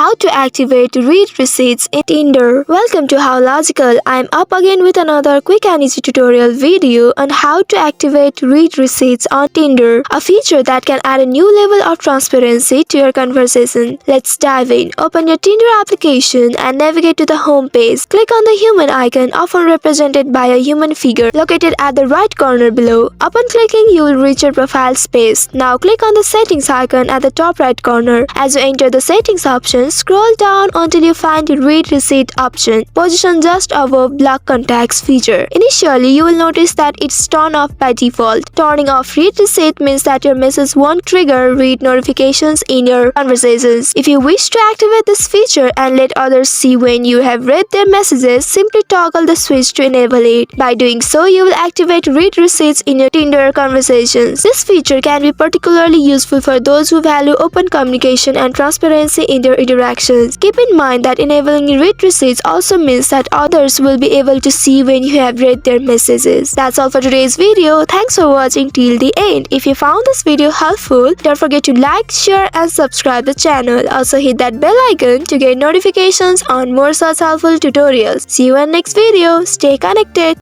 how to activate read receipts in Tinder. Welcome to How Logical. I'm up again with another quick and easy tutorial video on how to activate read receipts on Tinder, a feature that can add a new level of transparency to your conversation. Let's dive in. Open your Tinder application and navigate to the home page. Click on the human icon, often represented by a human figure, located at the right corner below. Upon clicking, you will reach your profile space. Now click on the settings icon at the top right corner. As you enter the settings option, scroll down until you find the read receipt option, positioned just above block contacts feature. Initially, you will notice that it's turned off by default. Turning off read receipt means that your message won't trigger read notifications in your conversations. If you wish to activate this feature and let others see when you have read their messages, simply toggle the switch to enable it. By doing so, you will activate read receipts in your Tinder conversations. This feature can be particularly useful for those who value open communication and transparency in their interactions. Keep in mind that enabling read receipts also means that others will be able to see when you have read their messages. That's all for today's video. Thanks for watching till the end. If you found this video helpful, don't forget to like, share and subscribe the channel. Also hit that bell icon to get notifications on more such helpful tutorials. See you in next video. Stay connected.